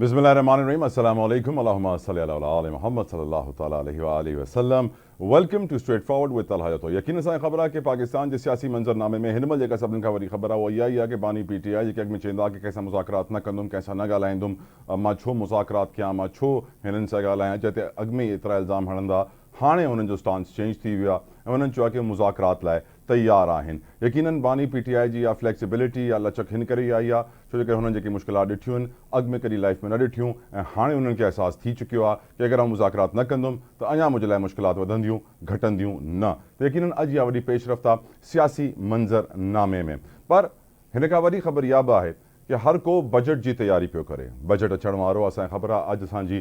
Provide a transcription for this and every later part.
बिस्मिल्लाहिर्रहमानिर्रहीम अस्सलामु अलैकुम अल्लाहुम्मा सल्ली अला आले मोहम्मद सल्लल्लाहु तआला अलैहि वसल्लम। Welcome to straightforward with Talha तो यकीन सां ख़बर आहे कि पाकिस्तान जे सियासी मंज़रनामे में हिन महिल जेका सभिनी खां वॾी ख़बर आहे उहा इहा ई आहे कि बानी PTI जेके अॻु में चवंदा कि कंहिंसां मुज़ाकरात न कंदुमि, कंहिंसां न ॻाल्हाईंदुमि, मां छो मुज़ाकरात कयां, मां छो हिननि सां ॻाल्हायां, जिते अॻु में एतिरा इल्ज़ाम हणंदा। हाणे उन्हनि जो स्टांस चेंज थी वियो आहे ऐं उन्हनि चयो आहे कि मुज़ाकरात लाइ तैयारु आहिनि। यकीनन बानी PTI जी या फ्लैक्सिबिलिटी या लचक हिन करे ई आई आहे छो जो हुननि जेकी मुश्किलात ॾिठियूं आहिनि अॻु में कॾहिं लाइफ में न ॾिठियूं ऐं हाणे उन्हनि खे अहसासु थी चुकियो आहे कि अगरि आउं मुज़ाकरात न कंदुमि त अञा मुंहिंजे लाइ मुश्किलात वधंदियूं घटंदियूं न। त यकीनन अॼु इहा वॾी पेशरफ़्त आहे सियासी मंज़रनामे में। पर हिन खां वॾी ख़बर इहा बि आहे कि हर को बजट जी तैयारी पियो करे। बजट अचण वारो असांखे ख़बर आहे अॼु असांजी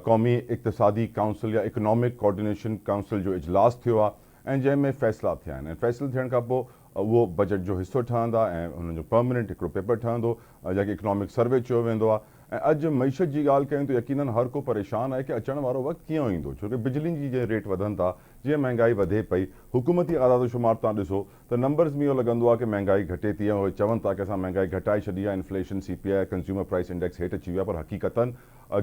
क़ौमी इक़्तिसादी काउंसिल या इकनॉमिक कोऑर्डिनेशन काउंसिल जो इजलास थियो आहे ऐं जंहिंमें फ़ैसिला थिया आहिनि ऐं फ़ैसिला थियण खां पोइ उहो बजट जो हिसो ठहंदा ऐं उन्हनि जो परमानेंट हिकिड़ो पेपर ठहंदो जंहिंखे इकनॉमिक सर्वे चयो वेंदो आहे। ऐं अॼु मईशत जी ॻाल्हि कयूं त यकीनन हर को परेशान आहे कि अचण वारो वक़्तु कीअं ईंदो छो कि बिजली जी जीअं रेट वधनि था, जीअं महांगाई वधे पई, हुकूमती आदादोशुमार तव्हां ॾिसो त नंबर्स में इहो लॻंदो आहे कि महांगाई घटे थी ऐं उहे चवनि था कि असां महांगाई घटाए छॾी आहे, inflation CPI consumer price index हेठि अची वियो आहे, पर हक़ीक़तन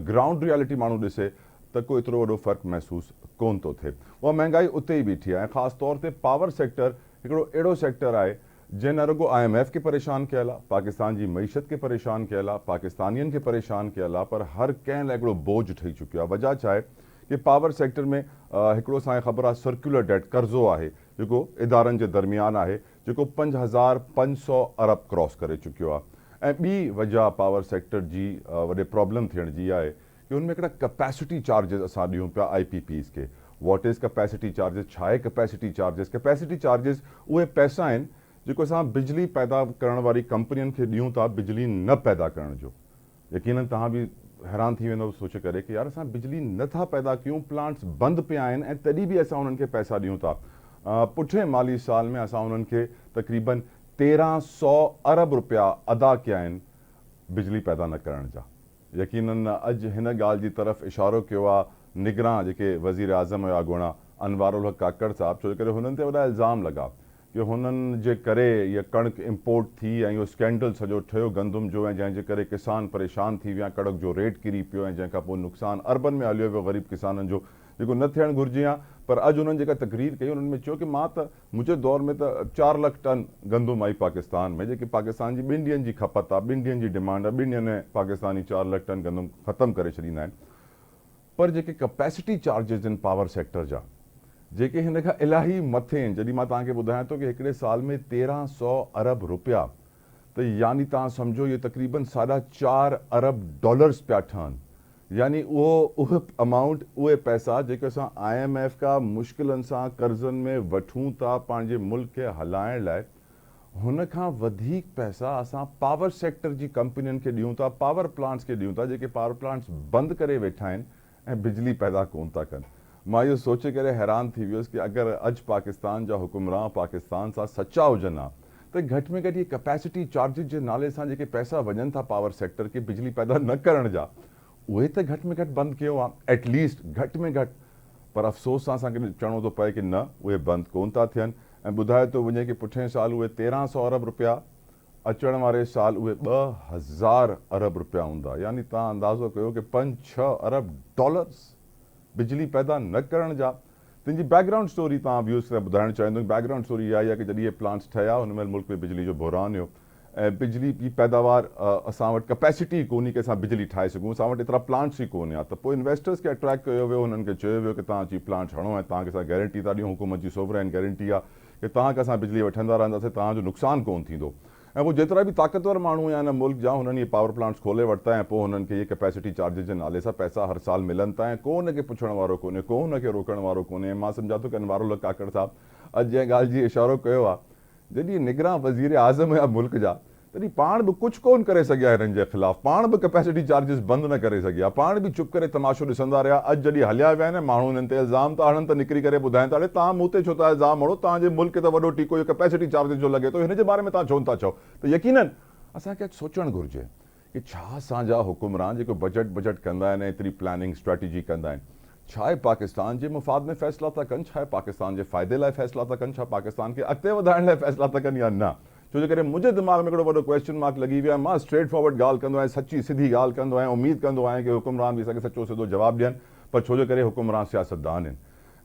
ग्राउंड रियलिटी माण्हू ॾिसे त को एतिरो वॾो फ़र्क़ु महसूसु कोन थो थिए। उहा महांगाई उते ई बीठी आहे ऐं ख़ासि तौर ते पावर सेक्टर हिकिड़ो अहिड़ो सेक्टर आहे जंहिं न रुगो IMF खे परेशान कयल आहे, पाकिस्तान जी मईशत खे परेशान कयल आहे, पाकिस्तानियुनि खे परेशान कयल आहे, पर हर कंहिं लाइ हिकिड़ो बोझ ठही चुकियो आहे। वजह छा आहे कि पावर सेक्टर में हिकिड़ो असांखे ख़बर आहे सर्कुलर डेट कर्ज़ो आहे जेको इदारनि जे दरमियान आहे जेको 5500 अरब क्रॉस करे चुकियो आहे। ऐं ॿी वजह पावर सेक्टर जी वॾे प्रॉब्लम थियण जी आहे कि हुन में हिकिड़ा कैपेसिटी चार्जिस असां ॾियूं पिया IPPs खे। वॉट इज़ कैपेसिटी चार्जिस, छा आहे कैपेसिटी चार्जिस? कैपेसिटी चार्जिस उहे पैसा आहिनि जेको असां बिजली पैदा करण वारी कंपनियुनि खे ॾियूं था बिजली न पैदा करण जो। यकीनन तव्हां बि हैरान थी वेंदव सोचे करे कि यार असां बिजली नथा पैदा कयूं, प्लांट्स बंदि पिया आहिनि ऐं तॾहिं बि असां उन्हनि खे पैसा ॾियूं था। पुठे माली साल में असां उन्हनि खे तक़रीबन 1300 अरब रुपया अदा कया आहिनि बिजली पैदा न करण जा। यकीनन अॼु हिन ॻाल्हि जी तरफ़ इशारो कयो आहे निगरां जेके वज़ीर आज़म हुआ ॻोणा अनवारुल हक़ काकड़ साहब, छो करे हुननि ते वॾा इल्ज़ाम लॻा कि हुननि जे करे इहा कणिक इम्पोर्ट थी ऐं इहो स्कैंडल सॼो ठहियो गंदम जो ऐं जंहिंजे करे किसान परेशान थी विया, कणिक जो रेट किरी पियो ऐं जंहिंखां पोइ नुक़सानु अर्बन में हलियो वियो ग़रीब किसाननि जो जेको न थियणु घुरिजे आहे। पर अॼु उन्हनि जेका तक़रीर कई उन्हनि में चयो कि मां त मुंहिंजे दौर में त 4 लाख टन गंदम आई पाकिस्तान में, जेकी पाकिस्तान जी 2 ॾींहंनि जी खपत आहे, 2 ॾींहंनि जी डिमांड आहे, 2 ॾींहंनि में पाकिस्तानी 4 लाख टन गंदम ख़तमु करे छॾींदा आहिनि। पर जेके कैपेसिटी चार्जिस आहिनि पावर सेक्टर जा जेके हिन खां इलाही मथे आहिनि, जॾहिं मां तव्हांखे ॿुधायां थो कि हिकिड़े साल में 1300 अरब रुपया त यानी तव्हां सम्झो इहे तक़रीबन $4.5 अरब पिया ठहनि। यानी उहो अमाउंट उहे पैसा जेके असां IMF खां मुश्किलनि सां कर्ज़नि में वठूं था पंहिंजे मुल्क खे हलाइण लाइ, हुन खां वधीक पैसा असां पावर सेक्टर जी कंपनियुनि खे ॾियूं था, पावर प्लांट्स खे ॾियूं था जेके पावर प्लांट्स बंदि करे वेठा आहिनि ऐं बिजली पैदा कोन था कनि। मां इहो सोचे करे हैरान थी वियुसि कि अगरि अॼु पाकिस्तान जा हुकुमरान पाकिस्तान सां सचा हुजनि हा त घटि में घटि इहे कैपेसिटी चार्जिस जे नाले सां जेके पैसा वञनि था पावर सेक्टर खे बिजली पैदा न करण जा, उहे त घटि में घटि बंदि कयो आहे एटलीस्ट घटि में घटि। पर अफ़सोस सां असांखे चवणो थो पए कि न, उहे बंदि कोन था थियनि ऐं ॿुधायो थो वञे कि पुठिएं साल उहे 1300 अरब रुपया, अचण वारे साल उहे 2000 अरब रुपया हूंदा। यानी तव्हां अंदाज़ो कयो कि 5-6 अरब डॉलर्स बिजली पैदा न करण जा। तंहिंजी बैकग्राउंड स्टोरी तव्हां व्यूज़ खे ॿुधाइणु चाहींदुमि। बैकग्राउंड स्टोरी इहा आहे कि जॾहिं इहे प्लांट्स ठहिया हुन महिल मुल्क में बिजली जो बहिरान हुयो ऐं बिजली जी पैदावार असां वटि कैपेसिटी कोन्हे कि असां बिजली ठाहे सघूं, असां वटि एतिरा प्लांट्स ई कोन हुआ। त पोइ इन्वेस्टर्स खे अट्रैक्ट कयो वियो, हुननि खे चयो वियो कि तव्हां अची प्लांट हणो ऐं तव्हांखे असां गारंटी था ॾियूं, हुकूमत जी सोवरेन गारंटी आहे कि तव्हांखे असां बिजली वठंदा रहंदासीं, तव्हांजो नुक़सानु कोन थींदो। ऐं पोइ जेतिरा बि ताक़तवर माण्हू हुआ हिन मुल्क जा हुननि इहे पावर प्लांट्स खोले वरिता ऐं पोइ हुननि खे इहे कैपेसिटी चार्जिस जे नाले सां पैसा हर साल मिलनि था ऐं को हुनखे पुछण वारो कोन्हे, को हुनखे रोकण वारो कोन्हे। मां सम्झा थो कि अनवारुल हक़ काकड़ साहब अॼु जंहिं ॻाल्हि जी इशारो कयो आहे, जॾहिं निगरां वज़ीर आज़म हुआ मुल्क जा तॾहिं पाण बि कुझु कोन करे सघिया हिननि जे ख़िलाफ़ु, पाण बि कैपेसिटी चार्जिस बंदि न करे सघिया, पाण बि चुप करे तमाशो ॾिसंदा रहिया। अॼु जॾहिं हलिया विया आहिनि माण्हू हिननि ते इल्ज़ाम था हणनि त निकिरी करे ॿुधाइनि था, अड़े तव्हां मूं ते छो था इल्ज़ाम हणो, तव्हांजे मुल्क खे त वॾो टीको इहो कैपेसिटी चार्जिस जो लॻे थो, हिन जे बारे में तव्हां छो था चओ? त यकीनन असांखे सोचणु घुरिजे कि छा असांजा हुकुमरान जेको बजट कंदा आहिनि, एतिरी प्लानिंग स्ट्रेटेजी कंदा आहिनि, छा आहे पाकिस्तान जे मुफ़ाद में फ़ैसिला था कनि, छा आहे पाकिस्तान जे फ़ाइदे लाइ फ़ैसिला था कनि, छा पाकिस्तान खे अॻिते वधाइण लाइ फ़ैसिला था कनि या न? छो जे करे मुंहिंजे दिमाग़ में हिकिड़ो वॾो क्वेश्चन मार्क लॻी वियो आहे। मां स्ट्रेट फॉरवर्ड ॻाल्हि कंदो आहियां, सची सिधी ॻाल्हि कंदो आहियां, उमेद कंदो आहियां कि हुकुमरान बि असांखे सचो सिधो जवाबु ॾियनि, पर छो जे करे हुकुमरान सियासतदान आहिनि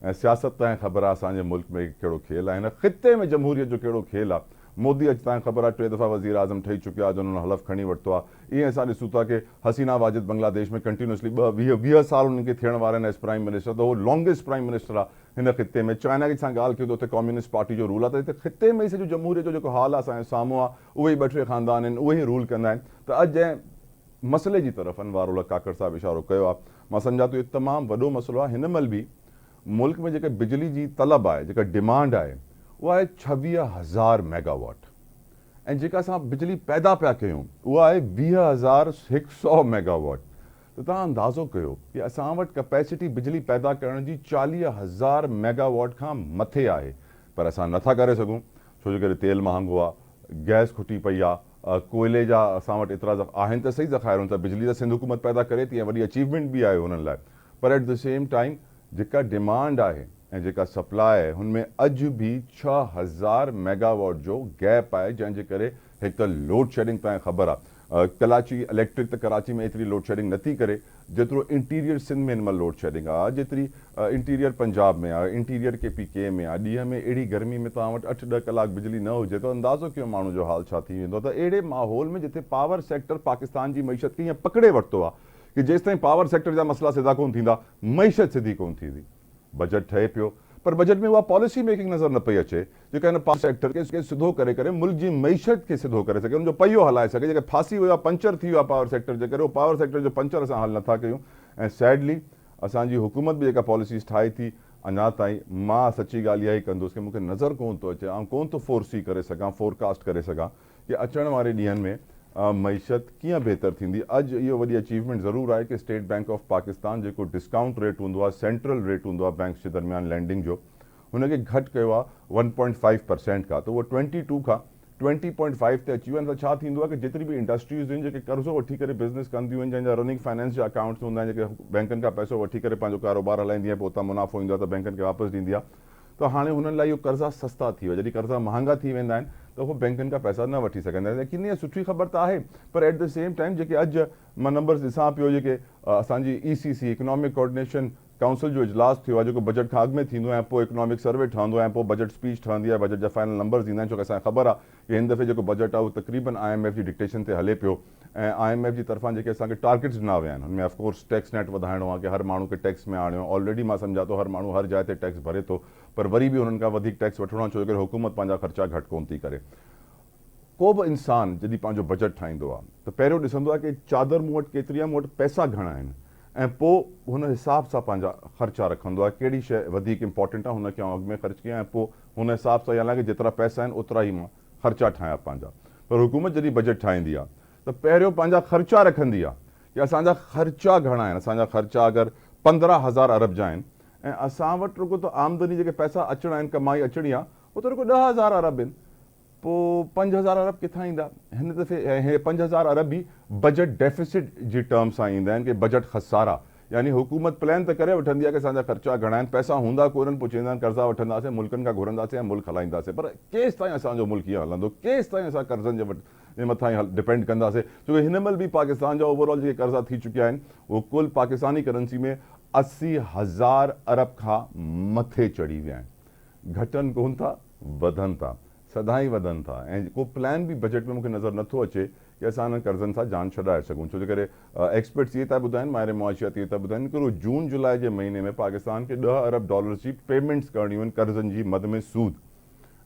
ऐं सियासत तव्हांखे ख़बर आहे असांजे मुल्क में कहिड़ो खेल आहे, हिन ख़िते में जमहूरियत जो कहिड़ो खेल आहे। मोदी अॼु तव्हांखे ख़बर आहे 3 दफ़ा वज़ीर आज़म ठही चुकियो आहे, जो हुननि हलफ़ खणी वरितो आहे। ईअं असां ॾिसूं था कि हसीना वाजिद बांग्लादेश में कंटिन्यूसली 20 साल उन्हनि खे थियण वारा आहिनि एज़ प्राइम मिनिस्टर, त उहो लॉन्गेस्ट प्राइम मिनिस्टर आहे हिन ख़िते में। चाइना जी सां ॻाल्हि कयूं त उते कम्युनिस्ट पार्टी जो रूल आहे, त हिते ख़िते में ई सॼो जमहूरियत जो जेको हाल आहे असांजे साम्हूं आहे, उहे ई 2-3 ख़ानदान आहिनि, उहे ई रूल कंदा आहिनि। त अॼु जंहिं मसइले जी तरफ़ अनवार उल काकड़ साहिबु इशारो कयो आहे, मां सम्झां थो इहो तमामु वॾो मसइलो आहे। हिन महिल बि मुल्क में जेका बिजली जी तलब आहे, जेका डिमांड आहे, उहा आहे 26,000 मेगावाट, ऐं जेका असां बिजली पैदा पिया कयूं उहा आहे 20,100 मेगावाट। त तव्हां अंदाज़ो कयो कि असां वटि कैपेसिटी बिजली पैदा करण जी 40,000 मेगावाट खां मथे आहे, पर असां नथा करे सघूं छो जे करे तेल महांगो आहे, गैस खुटी पई आहे, कोयले जा असां वटि एतिरा आहिनि त सही ज़ख़ाइरूं, त बिजली त सिंध हुकूमत पैदा करे थी ऐं वॾी अचीवमेंट बि आहे हुननि लाइ, पर एट द सेम टाइम जेका डिमांड आहे ऐं जेका सप्लाई आहे हुनमें अॼु बि 6,000 मेगावाट जो गैप आहे, जंहिंजे करे हिकु त लोड शेडिंग तव्हांखे ख़बर आहे, कराची इलेक्ट्रिक त कराची में एतिरी लोड शेडिंग नथी करे जेतिरो इंटीरियर सिंध में हिन महिल लोड शेडिंग आहे, जेतिरी इंटीरियर पंजाब में आहे, इंटीरियर KPK में आहे। ॾींहं में अहिड़ी गर्मी में तव्हां वटि 8-10 कलाक बिजली न हुजे त अंदाज़ो कयो माण्हू जो हाल छा थी वेंदो। त अहिड़े माहौल में जिथे पावर सेक्टर पाकिस्तान जी मईशत खे ईअं पकड़े वरितो आहे कि जेसि ताईं पावर सेक्टर जा मसइला सिधा कोन थींदा, मईशत सिधी कोन थींदी। बजट ठहे पियो, पर बजट में उहा पॉलिसी मेकिंग नज़र न पई अचे जेका हिन पावर सेक्टर खे सिधो करे मुल्क जी मईशत खे सिधो करे सघे, हुनजो पहियो हलाए सघे। जेके फासी वियो आहे, पंचर थी वियो आहे पावर सेक्टर जे करे, उहो पावर सेक्टर जो पंचर असां हल नथा कयूं। ऐं सैडली असांजी हुकूमत बि जेका पॉलिसीज़ ठाहे थी, अञा ताईं मां सची ॻाल्हि इहा ई कंदुसि कि मूंखे नज़र कोन थो अचे, ऐं कोन थो फोरसी करे सघां, फोरकास्ट करे सघां कि अचण वारे ॾींहंनि में मईशत कीअं बहितर थींदी। अॼु इहो वॾी अचीवमेंट ज़रूरु आहे कि स्टेट बैंक ऑफ पाकिस्तान जेको डिस्काउंट रेट हूंदो आहे, सेंट्रल रेट हूंदो आहे बैंक्स जे दरमियान लैंडिंग जो, हुनखे घटि कयो आहे 1.5% खां, त उहो 22 खां 20.5 ते अची वियो आहे। त छा थींदो आहे कि जेतिरी बि इंडस्ट्रीज़ आहिनि जेके कर्ज़ो वठी करे बिज़नेस कंदियूं आहिनि, जंहिंजा रनिंग फाइनेंस जा अकाउंट्स हूंदा आहिनि, जेके बैंकनि खां पैसो वठी करे पंहिंजो कारोबार हलाईंदी आहे, पोइ उतां मुनाफ़ो ईंदो आहे त बैंकनि खे वापसि ॾींदी आहे। त हाणे हुननि लाइ इहो कर्ज़ा सस्ता थी विया, जॾहिं कर्ज़ा महांगा थी वेंदा आहिनि त उहो बैंकनि खां पैसा न वठी सघंदा आहिनि। लेकिन इहा सुठी ख़बर त आहे, पर एट द सेम टाइम जेके अॼु मां नंबर्स ॾिसां पियो, जेके असांजी ECC इकोनॉमिक कोऑर्डिनेशन काउंसिल जो इजलास थियो आहे, जेको बजट खां अॻु में थींदो आहे, पोइ इकोनॉमिक सर्वे ठहंदो आहे, पोइ बजट स्पीच ठहंदी आहे, बजट जा फाइनल नंबर्स ईंदा आहिनि। छो कि असांखे ख़बर आहे कि हिन दफ़े जेको बजट आहे उहो तक़रीबन IMF जी डिक्टेशन ते हले पियो, ऐं IMF जी तरफ़ां जेके असांखे टारगेट्स ॾिना विया आहिनि हुनमें ऑफकोर्स टैक्स नेट वधाइणो आहे, कि हर माण्हू खे टैक्स में आणियो। ऑलरेडी मां सम्झा थो हर माण्हू हर जाइ ते टैक्स भरे थो, पर वरी बि हुननि खां वधीक टैक्स वठिणो आहे, छो कि हुकूमत पंहिंजा ख़र्चा घटि कोन थी करे। को बि इंसानु जॾहिं पंहिंजो बजट ठाहींदो आहे त पहिरियों ॾिसंदो आहे कि चादर मूं वटि केतिरी आहे, मूं वटि पैसा घणा आहिनि, ऐं पोइ हुन हिसाब सां पंहिंजा ख़र्चा रखंदो आहे, कहिड़ी शइ वधीक इंपॉर्टेंट आहे हुनखे अॻु में ख़र्च कयां, ऐं पोइ हुन हिसाब सां हालांकि जेतिरा पैसा आहिनि ओतिरा ई मां ख़र्चा ठाहियां पंहिंजा। पर हुकूमत जॾहिं बजट ठाहींदी आहे त पहिरियों पंहिंजा ख़र्चा रखंदी आहे कि असांजा ख़र्चा घणा आहिनि। असांजा ख़र्चा अगरि 15,000 अरब जा आहिनि ऐं असां वटि रुगो त आमदनी जेके पैसा अचणा आहिनि, कमाई अचणी आहे, उहो त रुगो 10,000 अरब आहिनि, पोइ 5,000 अरब किथां ईंदा। हिन दफ़े हे 5,000 अरब बि बजट डेफिसिट जी टर्म सां ईंदा आहिनि, कि बजट ख़सारा, यानी हुकूमत प्लान त करे वठंदी आहे कि असांजा ख़र्चा घणा आहिनि, पैसा हूंदा कोन्हनि, पोइ चवंदा आहिनि कर्ज़ा वठंदासीं, मुल्कनि खां घुरंदासीं ऐं मुल्क हलाईंदासीं। पर केसि ताईं असांजो मुल्क कीअं हलंदो, केसि ताईं असां कर्ज़नि जे मथां ई डिपेंड कंदासीं। छो कि हिन महिल बि पाकिस्तान जा ओवरऑल जेके कर्ज़ा थी चुकिया आहिनि उहो कुल पाकिस्तानी करेंसी में 80,000 अरब खां मथे चढ़ी विया आहिनि। घटनि कोन था, वधनि था, सदाईं वधनि था, ऐं को प्लान बि बजट में मूंखे नज़र नथो अचे कि असां हिन कर्ज़नि सां जान छॾाए सघूं। छो जे करे एक्सपर्ट्स इहे था ॿुधाइनि, माहिर मुआशियात इहे था ॿुधाइनि कि जून जुलाई जे महीने में पाकिस्तान खे $10 अरब जी पेमेंट्स करणियूं आहिनि कर्ज़नि जी मद में सूद,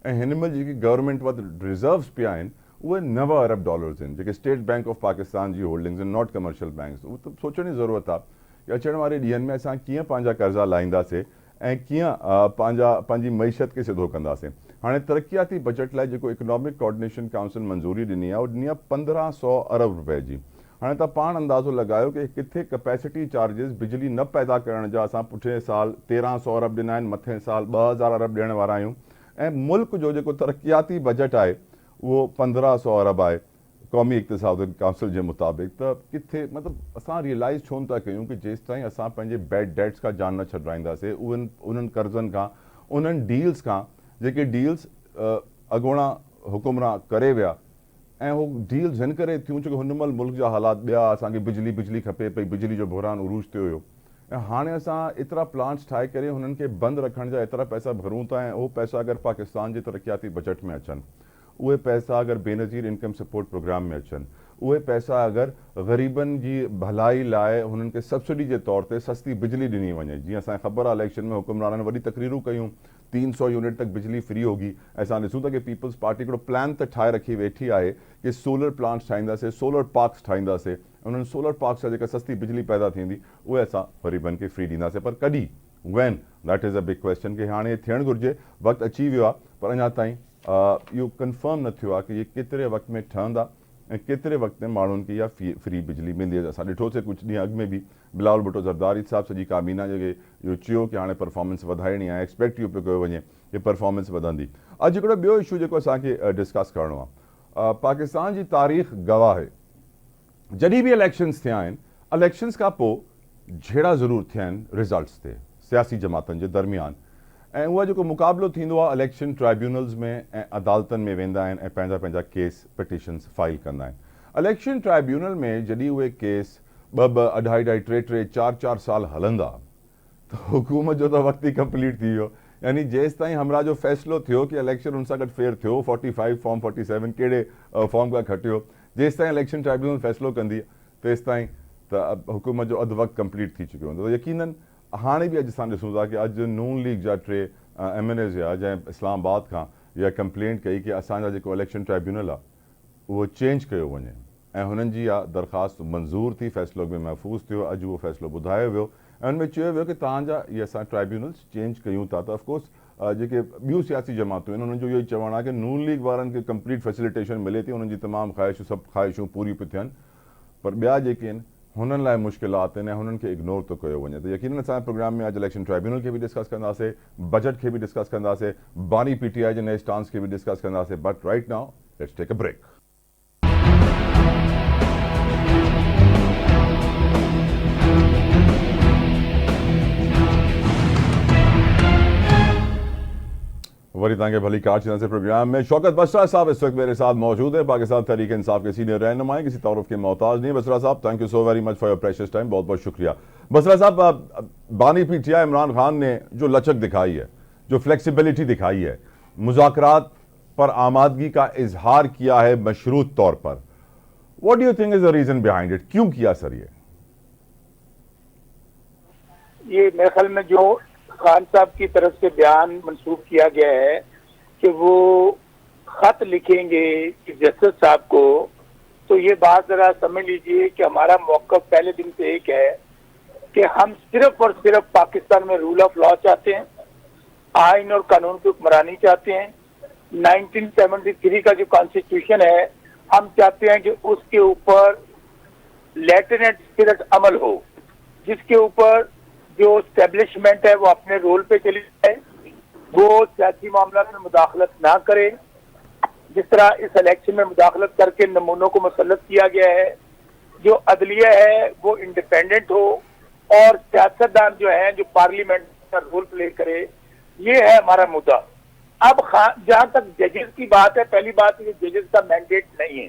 ऐं हिन महिल जेकी गवर्नमेंट वटि रिज़र्व्स पिया आहिनि उहे $9 अरब आहिनि, जेके स्टेट बैंक ऑफ पाकिस्तान जी होल्डिंग्स आहिनि, नॉट कमर्शियल बैंक्स। उहो त सोचण जी ज़रूरत आहे कि अचण वारे ॾींहंनि में असां कीअं पंहिंजा कर्ज़ा लाहींदासीं ऐं कीअं पंहिंजी मईशत खे सिधो कंदासीं। हाणे तरक़ियाती बजट लाइ जेको इकोनॉमिक कोऑर्डिनेशन काउंसिल मंज़ूरी ॾिनी आहे, उहो ॾिनी आहे 1,500 अरब रुपए जी। हाणे तव्हां पाण अंदाज़ो लॻायो कि किथे कैपेसिटी चार्जिस बिजली न पैदा करण जा असां पुठिएं साल 1,300 अरब ॾिना आहिनि, मथे साल 2,000 अरब ॾियण वारा आहियूं, ऐं मुल्क जो जेको तरक़ियाती बजट आहे उहो 1,500 अरब आहे क़ौमी इक़्तिसाद काउंसिल जे मुताबिक़। त किथे मतिलबु असां रियलाइज़ छो था कयूं कि जेसि ताईं असां पंहिंजे बैड डेट्स खां जान न छॾाईंदासीं, उन्हनि कर्ज़नि खां, उन्हनि डील्स खां, जेके डील्स अॻोणा हुकुमरां करे विया ऐं हू डील्स हिन करे थियूं छोकी हुन महिल मुल्क जा हालात ॿिया, असांखे बिजली खपे पई, बिजली जो बहरान उरूज थियो हुयो ऐं हाणे असां एतिरा प्लांट्स ठाहे करे हुननि खे बंदि रखण जा एतिरा पैसा भरूं था ऐं उहो पैसा अगरि पाकिस्तान जे तरक़ियाती बजट में अचनि, उहे पैसा अगरि बेनज़ीर इनकम सपोर्ट प्रोग्राम में अचनि, उहे पैसा अगरि ग़रीबनि जी भलाई लाइ हुननि खे सब्सिडी जे तौर ते सस्ती बिजली ॾिनी वञे। जीअं असांखे ख़बर आहे इलेक्शन में हुकुमराननि वॾी तकरीरूं कयूं, 300 यूनिट तक बिजली फ्री होगी। असां ॾिसूं था कि पीपल्स पार्टी हिकिड़ो प्लान त ठाहे रखी वेठी आहे कि सोलर प्लांट्स ठाहींदासीं, सोलर पार्क्स ठाहींदासीं, उन्हनि सोलर पार्क्स सां जेका सस्ती बिजली पैदा थींदी उहे असां ग़रीबनि खे फ्री ॾींदासीं। पर कॾहिं, when, that is a big question कि हाणे थियणु घुरिजे, वक़्तु अची वियो आहे, पर अञा ताईं इहो कंफर्म न थियो आहे कि इहे केतिरे वक़्त में ठहंदा ऐं केतिरे वक़्त में माण्हुनि खे इहा फ्री बिजली मिलंदी। असां ॾिठोसीं कुझु ॾींहं अॻु में बि बिलावल भुट्टो ज़रदारी साहिबु सॼी काबीना जे इहो चयो कि हाणे परफॉर्मेंस वधाइणी आहे, एक्सपेक्ट इहो पियो कयो वञे कि परफॉर्मेंस वधंदी। अॼु हिकिड़ो ॿियो इशू जेको असांखे डिस्कस करिणो आहे, पाकिस्तान जी तारीख़ गवाह आहे जॾहिं बि इलेक्शन्स थिया आहिनि, इलेक्शन्स खां पोइ झेड़ा ज़रूरु थिया आहिनि रिज़ल्ट्स ते सियासी जमातनि जे दरमियान, ऐं उहा जेको मुक़ाबिलो थींदो आहे इलेक्शन ट्राइब्यूनल्स में ऐं अदालतनि में वेंदा आहिनि ऐं पंहिंजा पंहिंजा केस पिटिशन्स फाइल कंदा आहिनि। इलेक्शन ट्राइब्यूनल में जॾहिं उहे केस 2-2, 2.5-2.5, 3-3, 4-4 साल हलंदा त हुकूमत जो त वक़्तु ई कंप्लीट थी वियो। यानी जेसि ताईं हमरा जो फ़ैसिलो थियो कि इलेक्शन हुन सां गॾु फेयर थियो, 45 फॉर्म 47 कहिड़े फॉर्म खां खटियो, जेसि ताईं इलेक्शन ट्राइब्यूनल फ़ैसिलो कंदी तेसि ताईं त हुकूमत जो अधु वक़्तु कंप्लीट थी चुकियो हूंदो। यकीनन हाणे बि अॼु असां ॾिसूं था कि अॼु नून लीग जा 3 MNAs हुआ जंहिं इस्लामाबाद खां इहा कंप्लेंट कई कि असांजा जेको इलेक्शन ट्राइब्यूनल आहे उहो चेंज कयो वञे ऐं हुननि जी इहा दरख़्वास्त मंज़ूर थी, फ़ैसिलो बि महफ़ूज़ थियो। अॼु उहो फ़ैसिलो ॿुधायो वियो ऐं हुन में चयो वियो कि तव्हांजा इहे असां ट्राइब्यूनल्स चेंज कयूं था। त ऑफकोर्स जेके ॿियूं सियासी जमातूं आहिनि उन्हनि जो इहो ई चवणु आहे कि नून लीग वारनि खे कंप्लीट फैसिलिटेशन मिले थी, उन्हनि जी तमामु ख़्वाहिशूं, सभु ख़्वाहिशूं पूरियूं पियूं थियनि, पर ॿिया जेके आहिनि हुननि लाइ मुश्किलात आहिनि ऐं हुननि खे इग्नोर थो कयो वञे। त यकीनन असांजे प्रोग्राम में अॼु इलेक्शन ट्राइब्यूनल खे बि डिस्कस कंदासीं, बजट खे बि डिस्कस कंदासीं, बानी PTI जे नए स्टांस खे बि डिस्कस कंदासीं। But right now let's take a break. वरी तव्हांखे भली कार से प्रोग्राम में शौकत बसरा साहब इस वक्त मेरे साथ मौजूद है, पाकिस्तान तहरीक इंसाफ के सीनियर रहनुमा, किसी तारुफ के मोहताज नहीं। बसरा साहब, thank you so very much for your precious time, बहुत बहुत शुक्रिया। बसरा साहब, बानी PTI इमरान खान ने जो लचक दिखाई है, जो फ्लेक्सिबिलिटी दिखाई है, मुज़ाकरात पर आमादगी का इजहार किया है मशरूत तौर पर, what do you think is the reason behind it? क्यों किया सर ये मेरे ख्याल में जो खान साहब की तरफ से बयान मंसूब किया गया है कि वो खत लिखेंगे जस्टिस साहब को, तो ये बात जरा समझ लीजिए कि हमारा मौक़िफ़ पहले दिन से एक है कि हम सिर्फ और सिर्फ पाकिस्तान में रूल ऑफ लॉ चाहते हैं, आइन और कानून की हुक्मरानी चाहते हैं। 1973 का जो कॉन्स्टिट्यूशन है, हम चाहते हैं कि उसके ऊपर लेफ्टिनेंट स्पिरिट अमल हो, जिसके ऊपर जो स्टैब्लिशमेंट है वो अपने रोल पे चली जाए, वो सियासी मामला में मुदाखलत ना करे। जिस तरह इस इलेक्शन में मुदाखलत करके नमूनों को मुसल्लत किया गया है, जो अदलिया है वो इंडिपेंडेंट हो और सियासतदान जो है जो पार्लियामेंट का रोल प्ले करे, ये है हमारा मुद्दा। अब जहां तक जजेस की बात है, पहली बात ये जजेस का मैंडेट नहीं है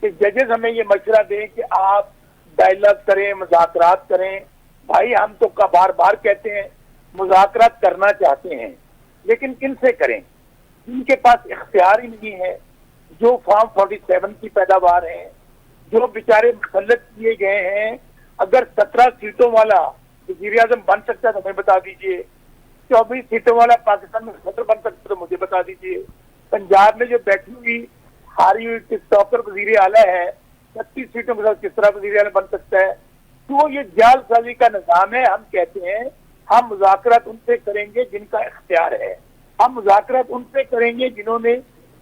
कि जजेस हमें ये मशवरा दें कि आप डायलॉग करें, मुज़ाकरात करें। भाई हम तो बार बार कहते हैं मुज़ाकरात करना चाहते हैं, लेकिन किनसे करें? जिनके पास इख्तियार ही नहीं है, जो फॉर्म 47 की पैदावार है, जो बेचारे मुसल्लत किए गए हैं। अगर 17 सीटों वाला वज़ीर आज़म बन सकता है तो हमें बता दीजिए, 24 सीटों वाला पाकिस्तान में सदर बन सकता है तो मुझे बता दीजिए। पंजाब में जो बैठी हुई हारी हुई टिकटॉकर वज़ीर आला है, 36 सीटों के साथ किस तरह वज़ीर आला बन सकता है? तो ये जालसाजी का निज़ाम है। हम कहते हैं हम मुज़ाकरात उनसे करेंगे जिनका इख्तियार है, हम मुज़ाकरात उनसे करेंगे जिन्होंने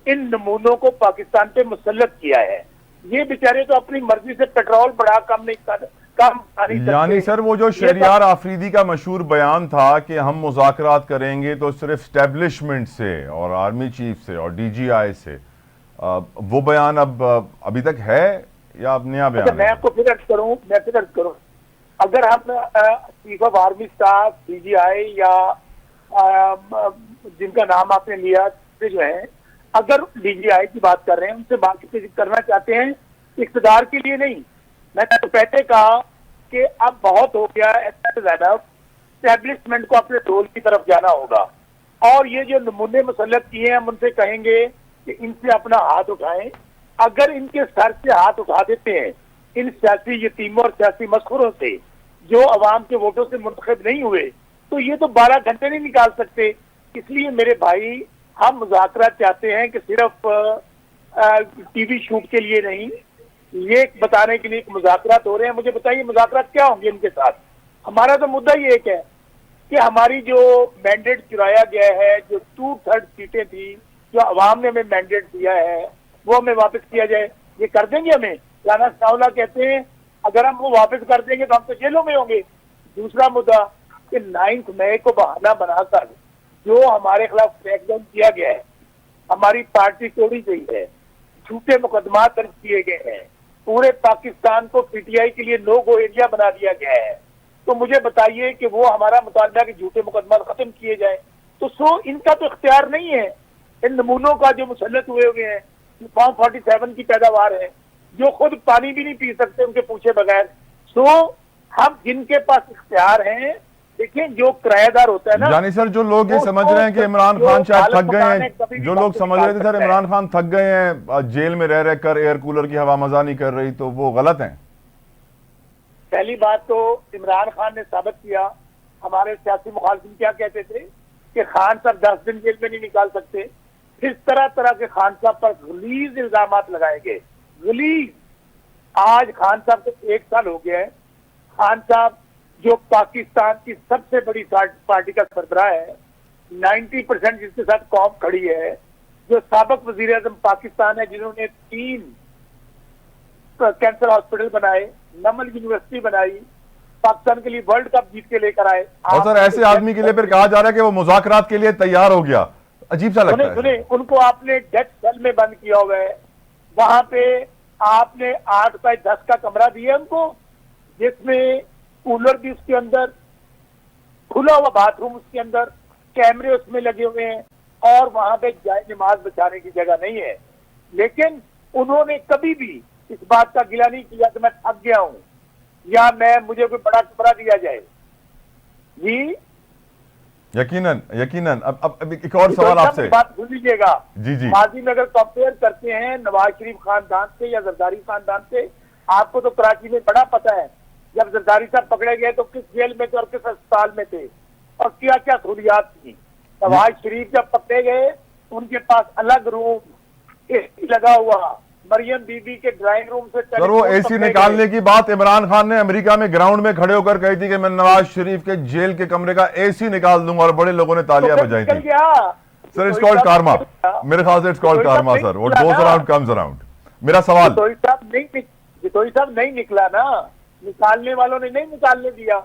इन नमूनों को पाकिस्तान पे मुसल्लत किया है। ये बेचारे तो अपनी मर्जी से पेट्रोल बढ़ा कम नहीं कर यानी सर वो जो शहरियार आफरीदी का मशहूर बयान था कि हम मुज़ाकरात करेंगे तो सिर्फ स्टैब्लिशमेंट से और आर्मी चीफ से और DGI से, वो बयान अब अभी तक है या अब नया बयान? मैं आपको फिर अर्ज करूं, अगर हम chief of army staff, DGI या जिनका नाम आपने लिया जो है, अगर डीजीआई की बात कर रहे हैं, उनसे बातचीत करना चाहते हैं, इक़्तिदार के लिए नहीं। मैंने तो पहले कहा कि अब बहुत हो गया, एस्टेब्लिशमेंट को अपने रोल की तरफ जाना होगा। और ये जो नमूने मुसल्लत किए हैं, हम उनसे कहेंगे कि इनसे अपना हाथ उठाएं। अगर इनके सर से हाथ उठा देते हैं इन सियासी यतीमों और सियासी मस्खुरों से जो अवाम के वोटों से मुंतखब नहीं हुए, तो ये तो 12 घंटे नहीं निकाल सकते। इसलिए मेरे भाई, हम मुज़ाकरा चाहते हैं कि सिर्फ टीवी शूट के लिए नहीं, ये बताने के लिए मुज़ाकरा हो रहे हैं। मुझे बताइए मुज़ाकरा क्या होंगे इनके साथ? हमारा तो मुद्दा ही एक है कि हमारी जो मैंडेट चुराया गया है, जो 2/3 सीटें थी जो अवाम ने हमें मैंडेट दिया है, वो हमें वापस किया जाए। ये कर देंगे हमें? राना सनाउल्लाह कहते हैं अगर हम वो वापस कर देंगे तो हम तो जेलों में होंगे। दूसरा मुद्दा कि 9 मई को बहाना बनाकर जो हमारे खिलाफ क्रैकडाउन किया गया है, हमारी पार्टी तोड़ी गई है, झूठे मुकदमा दर्ज किए गए हैं, पूरे पाकिस्तान को पीटीआई के लिए नो गो एरिया बना दिया गया है, तो मुझे बताइए कि वो हमारा मुतालबा कि झूठे मुकदमा खत्म किए जाए। तो इनका तो इख्तियार नहीं है। इन नमूनों का जो मुसल्लत हुए हैं, फॉर्म 47 की पैदावार है, जो खुद पानी भी नहीं पी सकते उनके पूछे बगैर। हम जिनके पास इख्तियार हैं, देखिए जो किराएदार होता है ना, यानी सर जो लोग ये समझ रहे हैं कि इमरान खान शायद थक गए हैं, जो लोग समझ रहे थे सर इमरान खान थक गए हैं, जेल में रह रह कर एयर कूलर की हवा मजा नहीं कर रही, तो वो गलत हैं। पहली बात तो इमरान खान ने साबित किया। हमारे सियासी मुखालिफिन क्या कहते थे कि खान साहब 10 दिन जेल में नहीं निकाल सकते। फिर तरह तरह के खान साहब पर गलीज इल्जाम लगाए गए, गलीज। आज खान साहब को 1 साल हो गया है। खान साहब जो पाकिस्तान की सबसे बड़ी पार्टी का सरबराह है, 90% जिसके साथ कौम खड़ी है, जो साबिक वजीर आज़म पाकिस्तान है, जिन्होंने 3 कैंसर हॉस्पिटल बनाए, नमल यूनिवर्सिटी बनाई, पाकिस्तान के लिए वर्ल्ड कप जीत के लेकर आए। और सर ऐसे आदमी के लिए फिर कहा जा रहा है कि वो मुज़ाकरात के लिए तैयार हो गया, अजीब सा लगता है। सुने, उनको आपने डेथ सेल में बंद किया हुआ है। वहां पे आपने 8 बाय 10 का कमरा दिया उनको, जिसमें कूलर भी उसके अंदर, खुला हुआ बाथरूम उसके अंदर, कैमरे उसमें लगे हुए हैं, और वहां पे जाए नमाज बचाने की जगह नहीं है। लेकिन उन्होंने कभी भी इस बात का गिला नहीं किया कि मैं थक गया हूं या मुझे कोई बड़ा कमरा दिया जाए। जी यकीनन यकीनन। अब एक और सवाल आपसे, बात भूल लीजिएगा। जी जी, माजी में अगर कंपेयर करते हैं नवाज शरीफ खानदान से या जरदारी खानदान से, आपको तो कराची में बड़ा पता है जब जरदारी साहब पकड़े गए तो किस जेल में थे और किस अस्पताल में थे और क्या क्या सहूलियात थी। नवाज शरीफ जब पकड़े गए, उनके पास अलग रूम एसी लगा हुआ, मरियम बीबी के ड्राइंग रूम से सर वो एसी निकालने की बात इमरान खान ने अमेरिका में ग्राउंड में खड़े होकर कही थी कि मैं नवाज शरीफ के जेल के कमरे का एसी निकाल दूंगा, और बड़े लोगों ने तालियां बजाई थी। सर इट्स कॉल्ड कारमा, मेरे ख्याल से इट्स कॉल्ड कारमा sir, what goes around comes around. मेरा सवाल, जितोई साहब नहीं निकला ना, निकालने वालों ने नहीं निकालने दिया।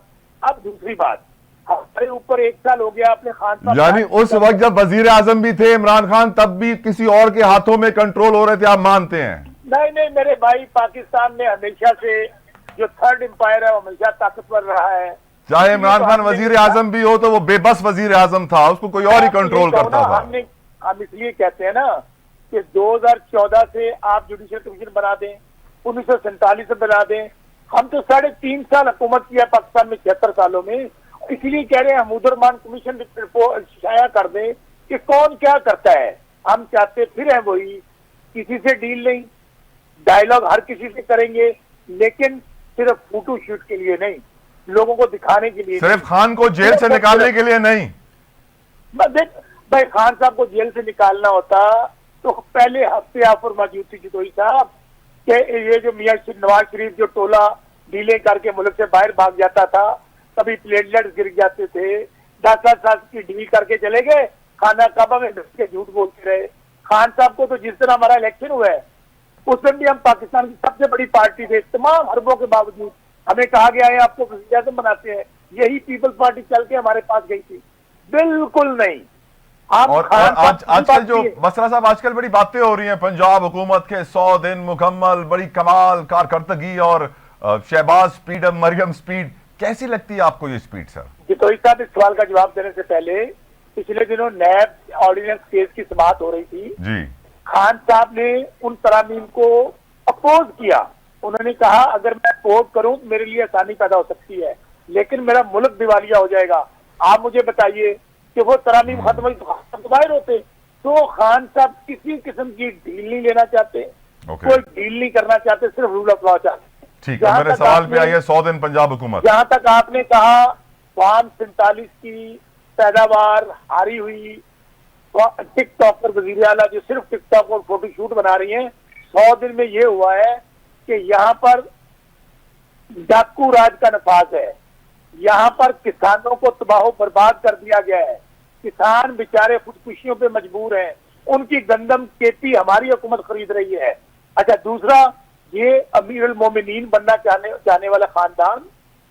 अब दूसरी बात, हमारे ऊपर 1 साल हो गया अपने खान साहब, यानी उस वक्त जब वजीर आजम भी थे इमरान खान, तब भी किसी और के हाथों में कंट्रोल हो रहे थे, आप मानते हैं? नहीं मेरे भाई, पाकिस्तान में हमेशा से जो 3rd एम्पायर है वो हमेशा ताकतवर रहा है। चाहे इमरान खान वजीर आजम भी हो तो वो बेबस वजीर आजम था, उसको कोई और ही कंट्रोल करता था। हम इसलिए कहते हैं ना कि 2014 से आप जुडिशियल कमीशन बना दें, 1947 से बना दें। हम तो 3.5 साल हुकूमत किया पाकिस्तान में 76 सालों में, इसलिए कह रहे हैं हमूदुर्रहमान कमीशन रिपोर्ट शाया कर दें कि कौन क्या करता है। हम चाहते फिर हैं वही, किसी से डील नहीं, डायलॉग हर किसी से करेंगे, लेकिन सिर्फ फोटो शूट के लिए नहीं, लोगों को दिखाने के लिए, सिर्फ खान को जेल से निकालने के लिए नहीं। भाई खान साहब को जेल से निकालना होता तो पहले हफ्ते ऑफर मौजूद थी जितोई साहब कि ये जो मियां नवाज शरीफ जो टोला डीले करके मुल्क से बाहर भाग जाता था, कभी प्लेटलेट्स गिर जाते थे, 10 साल की डील करके चले गए, खाना काबा में के झूठ बोलते रहे। खान साहब को तो जिस तरह हमारा इलेक्शन हुआ है उसमें भी हम पाकिस्तान की सबसे बड़ी पार्टी थे, तमाम हरबों के बावजूद हमें कहा गया है आपको वज़ीर आज़म बनाते हैं, यही पीपल्स पार्टी चल के हमारे पास गई थी। बिल्कुल नहीं। और आजकल जो बसरा साहब, आजकल बड़ी बातें हो रही हैं पंजाब हुकूमत के 100 दिन मुकम्मल, बड़ी कमाल कारकर्दगी और शहबाज स्पीड, मरियम स्पीड, कैसी लगती है आपको ये स्पीड सर? जितोई साहब, इस सवाल का जवाब देने से पहले पिछले दिनों नैब ऑर्डिनेंस केस की समाअत हो रही थी जी, खान साहब ने उन तरामीम को अपोज किया। उन्होंने कहा अगर मैं अपोज करूं तो मेरे लिए आसानी पैदा हो सकती है, लेकिन मेरा मुल्क दिवालिया हो जाएगा। आप मुझे बताइए कि वो तरामीम खत्म हुई तो बाहर होते। तो खान साहब किसी किस्म की डील नहीं लेना चाहते, कोई डील नहीं करना चाहते, सिर्फ रूल ऑफ लॉ चाहते। ठीक है, मेरे सवाल पे आइए। 100 दिन पंजाब हुकूमत, जहां तक आपने कहा फार्म 47 की पैदावार हारी हुई, टिकटॉक पर वजीर आला जो सिर्फ टिकटॉक और फोटो शूट बना रही हैं, 100 दिन में ये हुआ है कि यहाँ पर डाकू राज का नफाज है। यहाँ पर किसानों को तबाह बर्बाद कर दिया गया है। किसान बेचारे खुदकुशियों पे मजबूर हैं। उनकी गंदम केपी हमारी हुकूमत खरीद रही है। अच्छा, दूसरा, ये अमीर अल मोमिनीन बनना चाहने वाला खानदान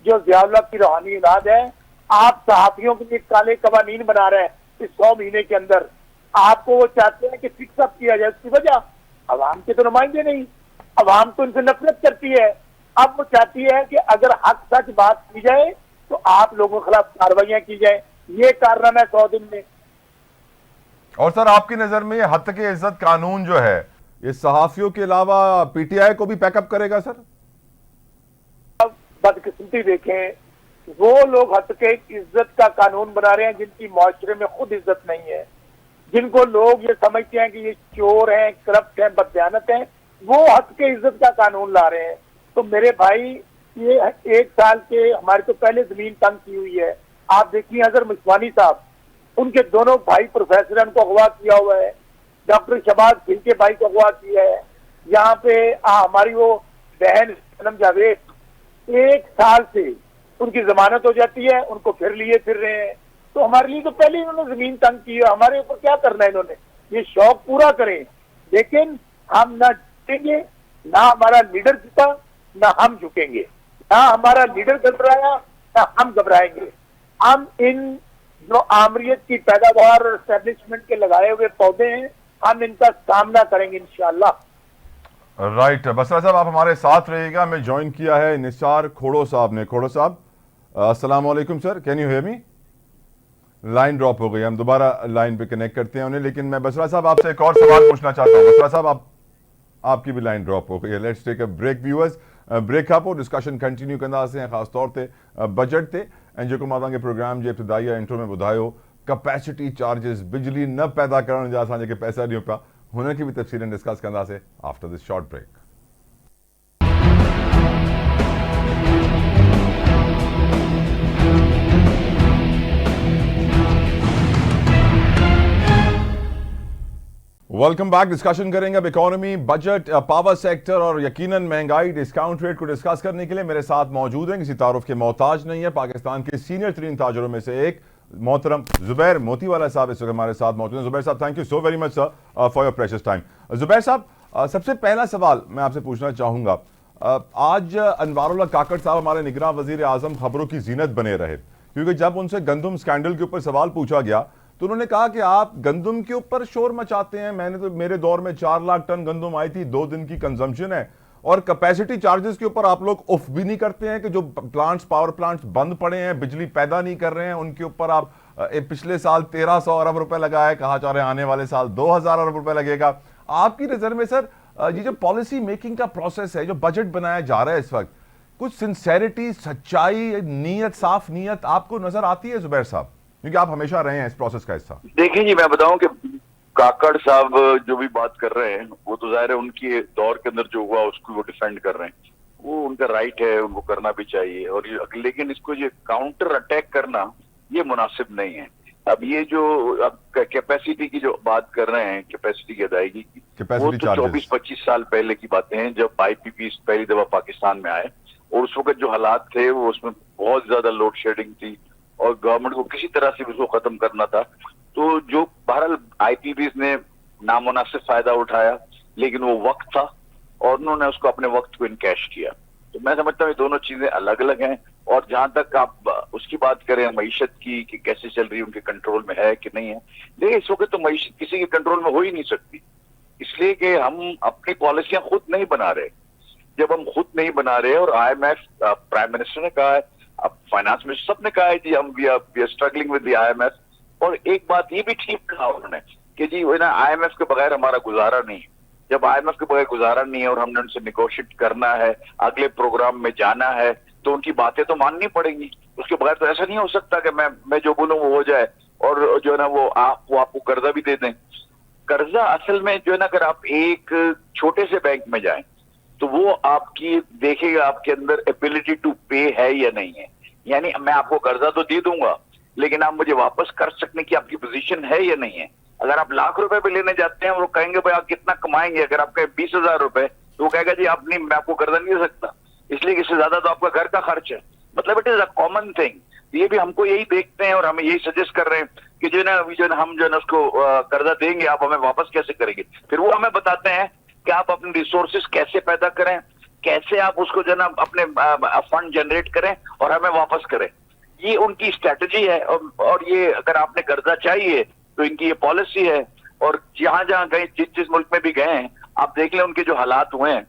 जो ज़ियाउल्लाह की रूहानी औलाद है, आप सहाफियों के लिए काले कवानीन बना रहे हैं इस 100 महीने के अंदर। आपको वो चाहते हैं कि फिक्स अप किया जाए। उसकी वजह अवाम के तो नुमाइंदे नहीं, अवाम तो इनसे नफरत करती है। अब वो चाहती है कि अगर हक सच बात की जाए तो आप लोगों के खिलाफ कार्रवाइयां की जाए। ये कारनामा है 100 दिन में। और सर, आपकी नजर में ये हत्या के इज्जत कानून जो है, ये सहाफियों के अलावा पीटीआई को भी पैकअप करेगा सर? अब बदकिस्मती देखें, वो लोग हत्या के इज्जत का कानून बना रहे हैं जिनकी माशरे में खुद इज्जत नहीं है, जिनको लोग ये समझते हैं कि ये चोर हैं, करप्ट हैं, बददयानत हैं, वो हत्या के इज्जत का कानून ला रहे हैं। तो मेरे भाई, ये 1 साल के हमारे तो पहले जमीन तंग की हुई है। आप देखिए अजहर मुशवानी साहब, उनके दोनों भाई प्रोफेसर, उनको अगवा किया हुआ है। डॉक्टर शहबाज गिल के भाई को अगवा किया है। यहाँ पे हमारी वो बहन सनम जावेद, 1 साल से उनकी जमानत हो जाती है, उनको फिर लिए फिर रहे हैं। तो हमारे लिए तो पहले इन्होंने जमीन तंग की है, हमारे ऊपर क्या करना है इन्होंने? ये शौक पूरा करें, लेकिन हम ना झुकेंगे, ना हमारा लीडर झुका, ना हम झुकेंगे। ना हमारा लीडर घबराया, ना हम घबराएंगे। हम इन जो आमरीत की पैदावार और एस्टेब्लिशमेंट के लगाए हुए पौधे हैं, हम इनका सामना करेंगे इंशाअल्लाह। राइट, बसरा साहब आप हमारे साथ रहिएगा। हमें ज्वाइन किया है निसार खोड़ो साहब ने। खोड़ो साहब, अस्सलाम वालेकुम sir, can you hear me? Line drop हो गई, हम दोबारा लाइन पे कनेक्ट करते हैं उन्हें। लेकिन मैं बसरा साहब आपसे एक और सवाल पूछना चाहता हूँ। बसरा साहब, आपकी भी लाइन ड्रॉप हो गई है। Let's take a break viewers. Break खां पोइ डिस्कशन कंटिन्यू कंदासीं, ख़ासि तौर ते बजट ते। ऐं जेको मां तव्हांखे प्रोग्राम जे इब्तिदाई इंट्रो में ॿुधायो, कैपेसिटी चार्जिस, बिजली न पैदा करण जा असां जेके पैसा ॾियूं पिया, हुनखे बि तफ़सीलन डिस्कस कंदासीं after this short break. Welcome back. Discussion करेंगे अब इकोनॉमी, बजट, पावर सेक्टर और यकीनन महंगाई, डिस्काउंट रेट को डिस्कस करने के लिए मेरे साथ मौजूद हैं, किसी तारुफ के मोहताज नहीं है, पाकिस्तान के सीनियर तरीन ताजरों में से एक मोहतरम जुबैर मोतीवाला साहब इस वक्त हमारे साथ मौजूद हैं। जुबैर साहब, thank you so very much sir for your precious time. Zubair साहब, सबसे पहला सवाल मैं आपसे पूछना चाहूँगा, आज अनवारुल्लाह काकड़ साहब हमारे निगरान वजीर आजम खबरों की जीनत बने रहे, क्योंकि जब उनसे गंदम स्कैंडल के ऊपर सवाल पूछा गया तो उन्होंने कहा कि आप गंदम के ऊपर शोर मचाते हैं। मैंने तो, मेरे दौर में 4 लाख टन गंदम आई थी, 2 दिन की कंजम्पशन है, और कैपेसिटी चार्जेस के ऊपर आप लोग उफ भी नहीं करते हैं कि जो प्लांट्स, पावर प्लांट्स बंद पड़े हैं, बिजली पैदा नहीं कर रहे हैं, उनके ऊपर आप पिछले साल 1300 अरब रुपए लगाए, कहा जा रहे हैं आने वाले साल 2000 अरब रुपए लगेगा। आपकी नजर में सर ये जो पॉलिसी मेकिंग का प्रोसेस है, जो बजट बनाया जा रहा है इस वक्त, कुछ सिंसेरिटी, सच्चाई, नीयत, साफ नीयत आपको नजर आती है जुबैर साहब, क्योंकि आप हमेशा रहे हैं इस प्रोसेस का हिस्सा? देखिए जी, मैं बताऊं कि काकड़ साहब जो भी बात कर रहे हैं, वो तो जाहिर है उनके दौर के अंदर जो हुआ उसको वो डिफेंड कर रहे हैं, वो उनका राइट है, उनको करना भी चाहिए। और लेकिन इसको ये काउंटर अटैक करना ये मुनासिब नहीं है। अब ये जो अब कैपेसिटी की जो बात कर रहे हैं, कैपेसिटी की अदायगी की, वो तो 24-25 साल पहले की बातें हैं, जब IPP पहली दफा पाकिस्तान में आए, और उस वक्त जो हालात थे वो उसमें बहुत ज्यादा लोड शेडिंग थी और गवर्नमेंट को किसी तरह से उसको खत्म करना था। तो जो बहरहाल IPPs ने नामुनासिब फायदा उठाया, लेकिन वो वक्त था और उन्होंने उसको अपने वक्त को इनकैश किया। तो मैं समझता हूँ ये दोनों चीजें अलग अलग हैं। और जहां तक आप उसकी बात करें मईशत की कि कैसे चल रही है, उनके कंट्रोल में है कि नहीं है, लेकिन इस वक्त तो मईशत किसी के कंट्रोल में हो ही नहीं सकती, इसलिए कि हम अपनी पॉलिसियां खुद नहीं बना रहे। जब हम खुद नहीं बना रहे, और IMF, प्राइम मिनिस्टर ने कहा है, अब फाइनेंस मिनिस्टर सब ने कहा है कि हम we are struggling with the IMF। और एक बात ये भी ठीक कहा उन्होंने कि जी वो ना IMF के बगैर हमारा गुजारा नहीं है। जब IMF के बगैर गुजारा नहीं है और हमने उनसे निगोशिएट करना है, अगले प्रोग्राम में जाना है, तो उनकी बातें तो माननी पड़ेंगी। उसके बगैर तो ऐसा नहीं हो सकता कि मैं जो बोलूं वो हो जाए और जो है ना वो आपको कर्जा भी दे दें। कर्जा असल में जो है ना, अगर आप एक छोटे से बैंक में जाएं तो वो आपकी देखेगा आपके अंदर एबिलिटी टू पे है या नहीं है। यानी मैं आपको कर्जा तो दे दूंगा, लेकिन आप मुझे वापस कर सकने की आपकी पोजीशन है या नहीं है। अगर आप लाख रुपए पे लेने जाते हैं और वो कहेंगे भाई आप कितना कमाएंगे, अगर आप कहें 20,000 रुपए, तो वो कहेगा जी आप नहीं, मैं आपको कर्जा नहीं दे सकता, इसलिए इससे ज्यादा तो आपका घर का खर्च है। मतलब it is a common thing. ये भी हमको यही देखते हैं और हमें यही सजेस्ट कर रहे हैं कि जो है हम जो है ना उसको कर्जा देंगे, आप हमें वापस कैसे करेंगे। फिर वो हमें बताते हैं कि आप अपने रिसोर्सेज कैसे पैदा करें, कैसे आप उसको जो है ना अपने फंड जनरेट करें और हमें वापस करें। ये उनकी स्ट्रेटजी है। और ये अगर आपने कर्जा चाहिए तो इनकी ये पॉलिसी है। और जहां जहां गए, जिस मुल्क में भी गए हैं, आप देख लें उनके जो हालात हुए हैं।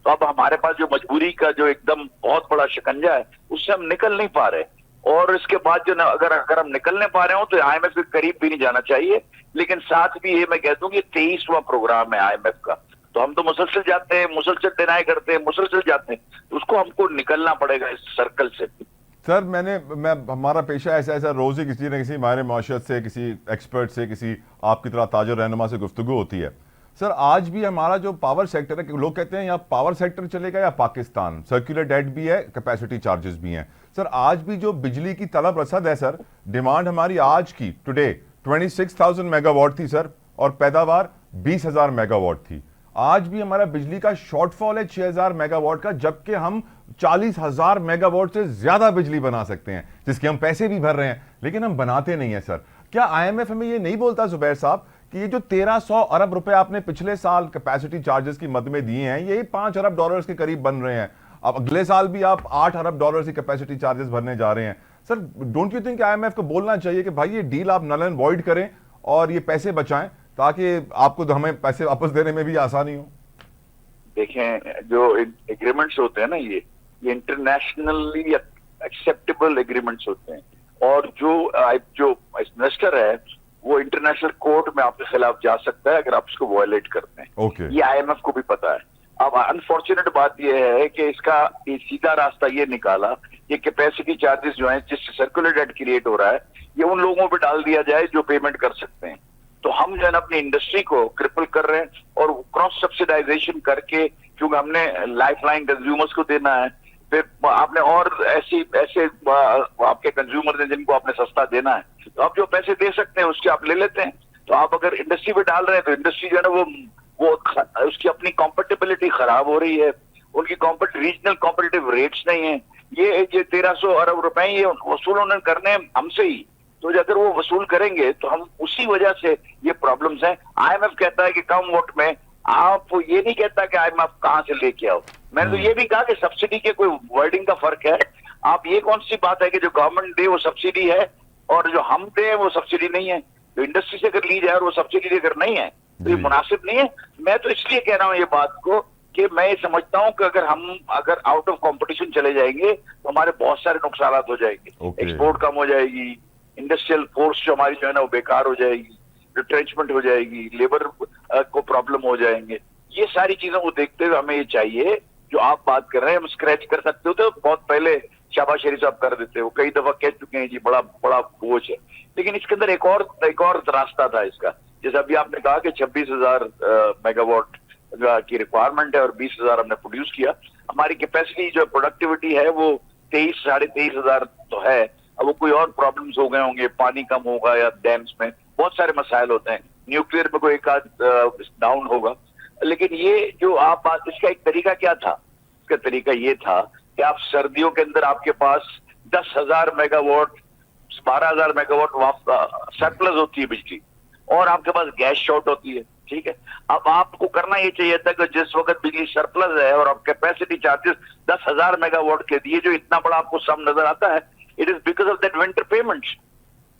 तो अब हमारे पास जो मजबूरी का जो एकदम बहुत बड़ा शिकंजा है, उससे हम निकल नहीं पा रहे। और इसके बाद जो ना अगर हम निकलने पा रहे हो तो IMF के करीब भी नहीं जाना चाहिए। लेकिन साथ भी ये मैं कहता हूँ कि 23वां प्रोग्राम है IMF का, तो हम तो मुसलसल जाते हैं, मुसलसल डिनाई करते हैं, मुसलसल जाते हैं, तो उसको हमको निकलना पड़ेगा इस सर्कल से। सर हमारा पेशा ऐसा है सर, रोज ही किसी न किसी माहिर माशरत से, किसी एक्सपर्ट से, किसी आपकी तरह ताजर रहनुमा से गुफ्तगू होती है। सर आज भी हमारा जो पावर सेक्टर है, लोग कहते हैं यहाँ पावर सेक्टर चलेगा या पाकिस्तान, सर्कुलर डेट भी है, कैपेसिटी चार्जेस भी हैं। सर आज भी जो बिजली की तलब रसद है सर, डिमांड हमारी आज की टुडे 26,000 मेगावाट थी सर, और पैदावार 20,000 मेगावाट थी। आज भी हमारा बिजली का शॉर्टफॉल है 6,000 मेगावाट का, जबकि हम 40,000 मेगावाट से ज्यादा बिजली बना सकते हैं, जिसके हम पैसे भी भर रहे हैं, लेकिन हम बनाते नहीं है सर। क्या IMF हमें ये नहीं बोलता जुबैर साहब कि ये जो 1300 अरब रुपए आपने पिछले साल कैपेसिटी चार्जेस की मद में दिए हैं, यही 5 अरब डॉलर्स के करीब बन रहे हैं। अब अगले साल भी आप 8 अरब डॉलर की कैपेसिटी चार्जेस भरने जा रहे हैं। Sir don't you think IMF को बोलना चाहिए कि भाई ये डील आप नल एंड वॉइड करें और ये पैसे बचाएं, ताकि आपको तो हमें पैसे वापस देने में भी आसानी हो। देखें, जो एग्रीमेंट्स होते हैं ना, ये इंटरनेशनली एक्सेप्टेबल एग्रीमेंट्स होते हैं, और जो इन्वेस्टर है वो इंटरनेशनल कोर्ट में आपके खिलाफ जा सकता है अगर आप इसको वायलेट करते हैं। ये IMF को भी पता है। अब अनफॉर्चुनेट बात यह है कि इसका सीधा रास्ता ये निकाला कि कैपेसिटी चार्जेस जो है, जिससे सर्कुलर डेट क्रिएट हो रहा है, ये उन लोगों पे डाल दिया जाए जो पेमेंट कर सकते हैं। तो हम जो है ना अपनी इंडस्ट्री को क्रिपल कर रहे हैं, और क्रॉस सब्सिडाइजेशन करके, क्योंकि हमने लाइफलाइन कंज्यूमर्स को देना है, फिर आपने और ऐसे आपके कंज्यूमर हैं जिनको आपने सस्ता देना है, तो आप जो पैसे दे सकते हैं उसके आप ले लेते हैं। तो आप अगर इंडस्ट्री पे डाल रहे हैं तो इंडस्ट्री जो है ना वो उसकी अपनी कॉम्पिटिबिलिटी खराब हो रही है, उनकी रीजनल कॉम्पिटिटिव रेट्स नहीं है। ये 1300 अरब रुपए ये वसूल उन्होंने करने हमसे ही, तो अगर वो वसूल करेंगे तो हम उसी वजह से ये प्रॉब्लम्स हैं। IMF कहता है कि कम वोट में, आप ये नहीं कहता कि IMF कहां से लेके आओ। मैंने तो ये भी कहा कि सब्सिडी के कोई वर्डिंग का फर्क है। आप ये कौन सी बात है कि जो गवर्नमेंट दे वो सब्सिडी है और जो हम दे वो सब्सिडी नहीं है। तो इंडस्ट्री से अगर ली जाए और वो सब्सिडी अगर नहीं है तो ये मुनासिब नहीं है। मैं तो इसलिए कह रहा हूँ ये बात को कि मैं ये समझता हूँ कि अगर आउट ऑफ कंपटीशन चले जाएंगे तो हमारे बहुत सारे नुकसान हो जाएंगे। एक्सपोर्ट कम हो जाएगी, इंडस्ट्रियल फोर्स जो हमारी जो है ना वो बेकार हो जाएगी, रिट्रेंचमेंट हो जाएगी, लेबर को प्रॉब्लम हो जाएंगे। ये सारी चीजों को देखते हुए हमें ये चाहिए, जो आप बात कर रहे हैं, हम स्क्रैच कर सकते हो तो बहुत पहले शाबाश शरीफ साहब कर देते हो, कई दफा कह चुके हैं जी बड़ा बड़ा बोझ है। लेकिन इसके अंदर एक और रास्ता था इसका। जैसे अभी आपने कहा कि 26,000 मेगावाट की रिक्वायरमेंट है और 20,000 हमने प्रोड्यूस किया। हमारी कैपेसिटी जो प्रोडक्टिविटी है वो 23,500 तो है। अब वो कोई और प्रॉब्लम्स हो गए होंगे, पानी कम होगा या डैम्स में बहुत सारे मसाइल होते हैं, न्यूक्लियर में कोई एक आध डाउन होगा। लेकिन ये जो आप बात, इसका एक तरीका क्या था? इसका तरीका ये था कि आप सर्दियों के अंदर आपके पास 10,000 मेगावाट 12,000 मेगावाट सरप्लस होती है बिजली, और आपके पास गैस शॉर्ट होती है। ठीक है, अब आपको करना ये चाहिए था कि जिस वक्त बिजली सरप्लस है और आप कैपेसिटी चार्जेस 10,000 मेगावाट के दिए, जो इतना बड़ा आपको सम नजर आता है, it is because of that winter payments.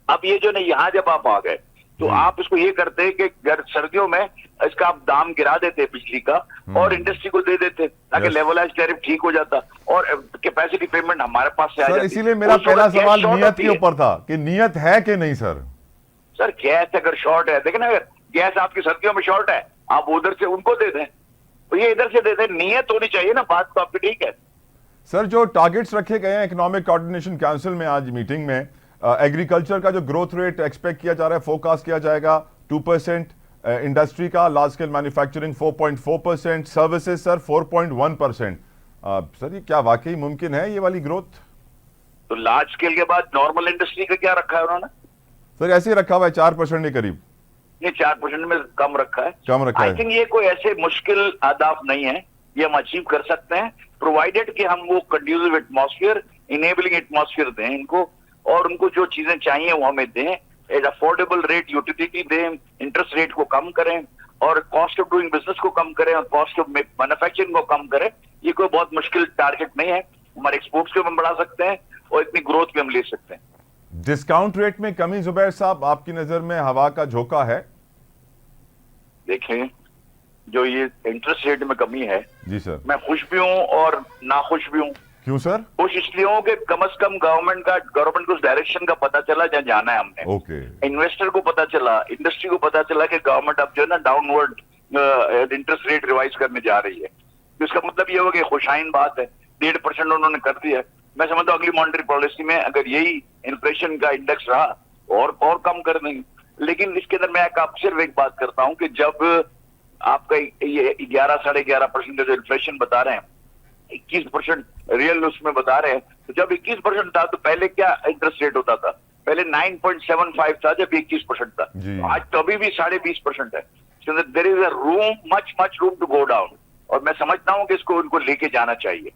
अब ये जो नहीं, यहाँ जब आप आ गए तो आप इसको ये करते हैं कि सर्दियों में इसका आप दाम गिरा देते बिजली का और इंडस्ट्री को दे देते ताकि लेवलाइज टैरिफ ठीक हो जाता और कैपेसिटी पेमेंट हमारे पास से आ जाती। इसीलिए मेरा पहला सवाल नियत के ऊपर था कि नियत है कि नहीं सर। सर गैस अगर शॉर्ट है, देखिए ना, अगर गैस आपकी सर्दियों में शॉर्ट है, आप उधर से उनको दे दें, तो ये इधर से दे दें। नियत होनी चाहिए ना, बात तो आपकी ठीक है। सर जो टारगेट्स रखे गए हैं इकोनॉमिक कोऑर्डिनेशन काउंसिल में आज मीटिंग में, एग्रीकल्चर का जो ग्रोथ रेट एक्सपेक्ट किया जा रहा है, फोरकास्ट किया जाएगा 2%, इंडस्ट्री का large scale manufacturing 4.4%, services sir 4.1%। Sir ये क्या वाकई मुमकिन है ये वाली ग्रोथ? तो लार्ज स्केल के बाद नॉर्मल इंडस्ट्री का क्या रखा है उन्होंने? सर ऐसे ही रखा हुआ है 4% के करीब। ये 4% में कम रखा है। कम रखा है। आई थिंक ये कोई ऐसे मुश्किल अहदाफ नहीं है, ये हम अचीव कर सकते हैं, प्रोवाइडेड कि हम वो कंड्यूसिव एटमॉस्फेयर, इनेबलिंग एटमॉस्फेयर दें इनको, और उनको जो चीजें चाहिए वो हमें दें, एट अफोर्डेबल रेट यूटिलिटी दें, इंटरेस्ट रेट को कम करें, और कॉस्ट ऑफ डूइंग बिजनेस को कम करें, और कॉस्ट ऑफ मैन्युफैक्चरिंग को कम करें। ये कोई बहुत मुश्किल टारगेट नहीं है, हमारे एक्सपोर्ट्स को हम बढ़ा सकते हैं और इतनी ग्रोथ भी हम ले सकते हैं। डिस्काउंट रेट में कमी जुबैर साहब आपकी नजर में हवा का झोंका है? देखें, जो ये इंटरेस्ट रेट में कमी है, जी सर। मैं खुश भी हूं और नाखुश भी हूं। क्यों सर? खुश इसलिए हूं कि कम से कम गवर्नमेंट को उस डायरेक्शन का पता चला जहां जाना है हमने। ओके। इन्वेस्टर को पता चला, इंडस्ट्री को पता चला कि गवर्नमेंट अब जो है ना डाउनवर्ड इंटरेस्ट रेट रिवाइज करने जा रही है। तो इसका मतलब ये होगा कि खुशाइन बात है, 1.5% उन्होंने कर दिया। मैं समझता हूँ अगली मॉनेटरी पॉलिसी में अगर यही इन्फ्लेशन का इंडेक्स रहा और कम कर देंगे। लेकिन इसके अंदर मैं आप सिर्फ एक बात करता हूँ कि जब आपका ये 11-11.5% जो इन्फ्लेशन बता रहे हैं, 21% रियल उसमें बता रहे हैं, तो जब 21% था तो पहले क्या इंटरेस्ट रेट होता था? पहले 9.75 था जब 21% था। तो आज तो अभी भी 20.5% है। There is a room, much room to go down, और मैं समझता हूं कि इसको उनको लेके जाना चाहिए।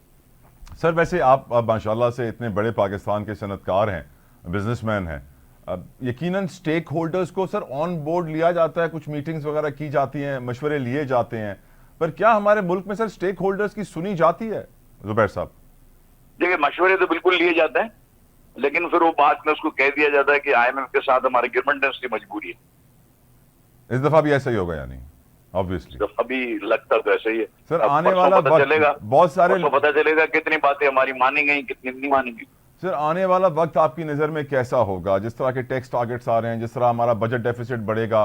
सर वैसे आप माशाल्लाह से इतने बड़े पाकिस्तान के सनतकार हैं, बिजनेसमैन हैं, यकीनन स्टेक होल्डर्स को सर ऑन बोर्ड लिया जाता है, कुछ मीटिंग्स वगैरह की जाती हैं, मशवरे लिए जाते हैं, पर क्या हमारे मुल्क में सर स्टेक होल्डर्स की सुनी जाती है जुबैर साहब? देखिए, मशवरे तो बिल्कुल लिए जाते हैं, लेकिन फिर वो बात में उसको कह दिया जाता है कि IMF के साथ हमारे गिरमेंट है, उसकी मजबूरी है। इस दफा भी ऐसा ही होगा यानी ऑब्वियसली? अभी लगता तो ऐसा ही है सर। आने वाला वक्त बहुत सारे पता चलेगा कितनी बातें हमारी मानी गई, कितनी नहीं मानी गई। सर आने वाला वक्त आपकी नजर में कैसा होगा? जिस तरह के टैक्स टारगेट्स आ रहे हैं, जिस तरह हमारा बजट डेफिसिट बढ़ेगा,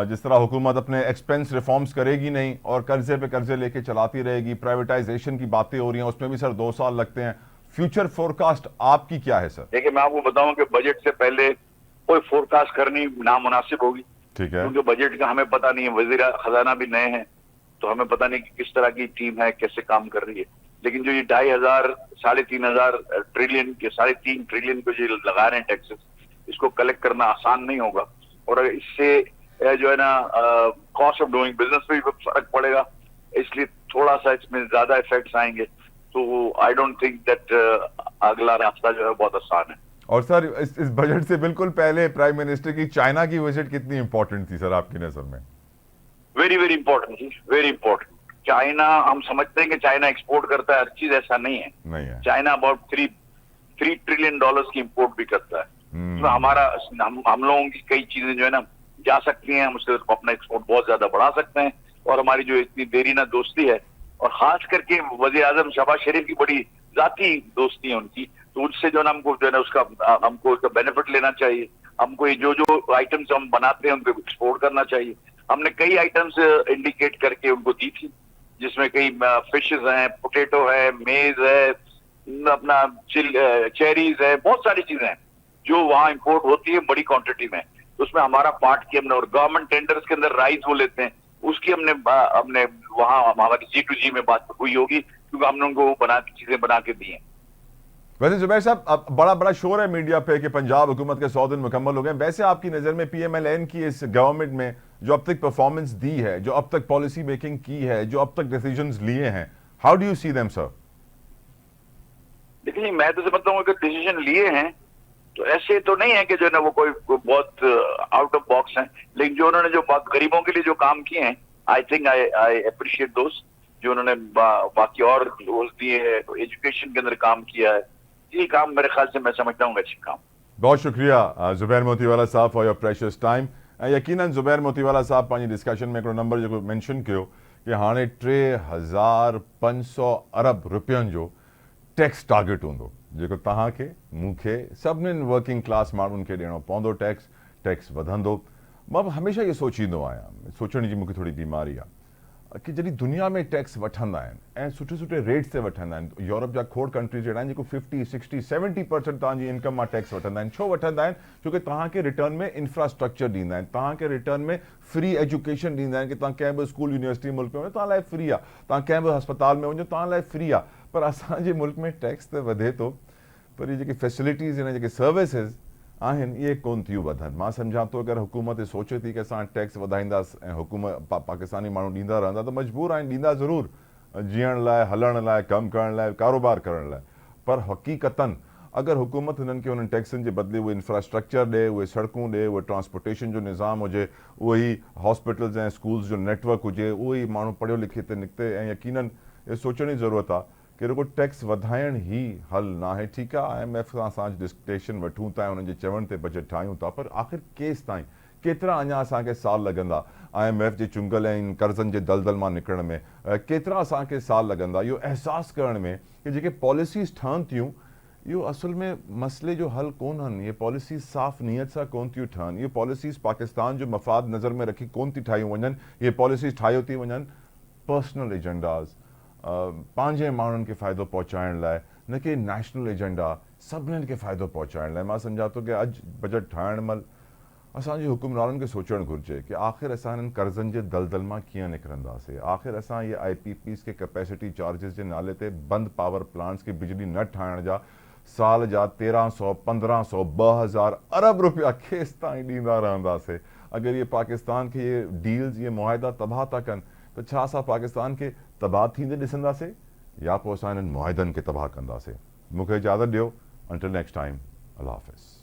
जिस तरह हुकूमत अपने एक्सपेंस रिफॉर्म्स करेगी नहीं और कर्जे पे कर्जे लेके चलाती रहेगी, प्राइवेटाइजेशन की बातें हो रही हैं, उसमें भी सर 2 साल लगते हैं, फ्यूचर फोरकास्ट आपकी क्या है सर? देखिए, मैं आपको बताऊं कि बजट से पहले कोई फोरकास्ट करनी नामुनासिब होगी। ठीक है। क्योंकि बजट का हमें पता नहीं है, वजीर खजाना भी नए हैं, तो हमें पता नहीं कि किस तरह की टीम है, कैसे काम कर रही है। लेकिन जो ये 2,500-3,500 ट्रिलियन के 3.5 ट्रिलियन को जो लगा रहे हैं टैक्सेस, इसको कलेक्ट करना आसान नहीं होगा, और इससे जो है ना कॉस्ट ऑफ डूइंग बिजनेस पे भी फर्क पड़ेगा, इसलिए थोड़ा सा इसमें ज्यादा इफेक्ट्स आएंगे। तो आई डोंट थिंक दैट अगला रास्ता जो है बहुत आसान है। और सर इस बजट से बिल्कुल पहले प्राइम मिनिस्टर की चाइना की विजिट कितनी इंपॉर्टेंट थी सर आपकी नजर में? वेरी वेरी इंपॉर्टेंट थी, वेरी इंपॉर्टेंट। चाइना, हम समझते हैं कि चाइना एक्सपोर्ट करता है हर चीज, ऐसा नहीं है। चाइना अबाउट 3 ट्रिलियन डॉलर्स की इंपोर्ट भी करता है। तो हमारा हम लोगों की कई चीजें जो है ना जा सकती हैं, हम उससे अपना एक्सपोर्ट बहुत ज्यादा बढ़ा सकते हैं। और हमारी जो इतनी देरीना दोस्ती है, और खास करके वजीर आजम शहबाज शरीफ की बड़ी जाती दोस्ती है उनकी, तो उससे जो है ना हमको जो है ना उसका बेनिफिट लेना चाहिए। हमको ये जो आइटम्स हम बनाते हैं उनको एक्सपोर्ट करना चाहिए। हमने कई आइटम्स इंडिकेट करके उनको दी थी, जिसमें कई फिशेस हैं, पोटैटो है, मेज है, अपना चेरीज है, बहुत सारी चीजें हैं जो वहाँ इंपोर्ट होती है बड़ी क्वांटिटी में। तो उसमें हमारा पार्ट की हमने, और गवर्नमेंट टेंडर्स के अंदर राइस वो लेते हैं, उसकी हमने वहाँ हमारी G2G में बात हुई होगी, क्योंकि हमने उनको चीजें बना के दी हैं। वैसे जुबैर साहब, अब बड़ा शोर है मीडिया पे कि पंजाब हुकूमत के 100 दिन मुकम्मल हो गए। वैसे आपकी नज़र में PMLN की इस गवर्नमेंट में जो अब तक परफॉर्मेंस दी है, जो अब तक पॉलिसी मेकिंग की है, जो अब तक डिसीजंस लिए हैं, how do you see them sir? देखिए, मैं तो समझता हूँ कि डिसीजन लिए हैं तो ऐसे तो नहीं है कि जो है ना वो कोई बहुत आउट ऑफ बॉक्स हैं, लेकिन जो उन्होंने जो गरीबों के लिए जो काम किए हैं, आई थिंक आई अप्रिशिएट दोस्त। जो उन्होंने बाकी और रोल्स दिए हैं, एजुकेशन के अंदर काम किया है, ये काम मेरे ख्याल से मैं समझता हूँ अच्छी काम। बहुत शुक्रिया जुबैर मोतीवाला साहब फॉर योर प्रेशियस टाइम। यकीनन जुबैर मोतीवाला साहब पंहिंजी डिस्कशन में हिकिड़ो नंबर जेको मेंशन कयो कि हाणे 3,500 अरब रुपयनि जो टैक्स टारगेट हूंदो, जेको तव्हांखे, मूंखे, सभिनीनि वर्किंग क्लास माण्हुनि खे ॾियणो पवंदो। टैक्स वधंदो। मां हमेशह ये सोचींदो आहियां, सोचण जी मूंखे थोरी बीमारी आहे कि जॾहिं दुनिया में टैक्स वठंदा आहिनि ऐं सुठे सुठे रेट्स ते वठंदा आहिनि, यूरोप जा खोड़ कंट्रीज़ अहिड़ा आहिनि जेको 50, 60, 70% तव्हांजी इनकम मां टैक्स वठंदा आहिनि। छो वठंदा आहिनि? छोकी तव्हांखे रिटर्न में इंफ्रास्ट्रक्चर ॾींदा आहिनि, तव्हांखे रिटर्न में फ्री एजुकेशन ॾींदा आहिनि कि तव्हां कंहिं बि स्कूल यूनिवर्सिटी मुल्क में वञो तव्हां लाइ फ्री आहे, तव्हां कंहिं बि अस्पताल में वञो तव्हां लाइ फ्री आहे। पर असांजे मुल्क में टैक्स त वधे थो, पर इहे जेके फैसिलिटीज़ आहिनि, जेके सर्विसिस आहिनि, इहे कोन थियूं वधनि। मां सम्झां थो अगरि हुकूमत सोचे थी कि असां टैक्स वधाईंदासीं ऐं हुकूमत पाकिस्तानी माण्हू ॾींदा रहंदा त मजबूर आहिनि, ॾींदा ज़रूरु, जीअण लाइ, हलण लाइ, कमु करण लाइ, कारोबार करण लाइ। पर हक़ीक़तनि अगरि हुकूमत हुननि खे हुननि टैक्सनि जे बदिले उहे इंफ्रास्ट्रक्चर ॾे, उहे सड़कूं ॾे, उहे ट्रांसपोर्टेशन जो निज़ाम हुजे, उहे ई हॉस्पिटल्स ऐं स्कूल्स जो नेटवर्क हुजे, उहे ई माण्हू पढ़ियो लिखे ते निकिते। ऐं यकीननि इहो सोचण जी ज़रूरत आहे कि रुगो टैक्स वधाइण ई हल न आहे। ठीकु आहे, IMF सां असां डिस्कशन वठूं था, हुननि जे चवण ते बजट ठाहियूं था, पर आख़िर केसि ताईं, केतिरा अञा असांखे साल लॻंदा IMF जे चुंगल ऐं कर्ज़नि जे दलदल मां निकिरण में? केतिरा असांखे साल लॻंदा इहो अहसासु करण में कि जेके पॉलिसीज़ ठहनि थियूं इहो असल में मसइले जो हल कोन्हनि, इहे पॉलिसीज़ साफ़ नियत सां कोन थियूं ठहनि, इहे पॉलिसीज़ पाकिस्तान जो मफ़ाद नज़र में रखी कोन थी ठाहियूं वञनि, इहे पॉलिसीज़ ठाहियूं थी वञनि पर्सनल एजेंडाज़, पंहिंजे माण्हुनि खे फ़ाइदो पहुचाइण लाइ, न कि नेशनल एजेंडा सभिनीनि खे फ़ाइदो पहुचाइण लाइ। मां सम्झां थो कि अॼु बजट ठाहिण महिल असांजे हुकुमराननि खे सोचणु घुरिजे कि आख़िर असां हिननि कर्ज़नि जे दलदल मां कीअं निकिरंदासीं, आख़िर असां इहे IPPs खे कैपेसिटी चार्जिस जे नाले ते बंदि पावर प्लांट्स खे बिजली न ठाहिण जा साल जा 1300, 1500, 2000 अरब रुपया केसि ताईं ॾींदा रहंदासीं? अगरि इहे पाकिस्तान खे इहे डील्स, इहे मुआहिदा तबाह था कनि त छा असां पाकिस्तान खे तबाह थींदे ॾिसंदासीं या पोइ असां हिननि मुआहिदनि खे तबाह कंदासीं? मूंखे इजाज़त ॾियो। अंटिल नेक्स्ट टाइम, अल्लाह हाफ़िज़।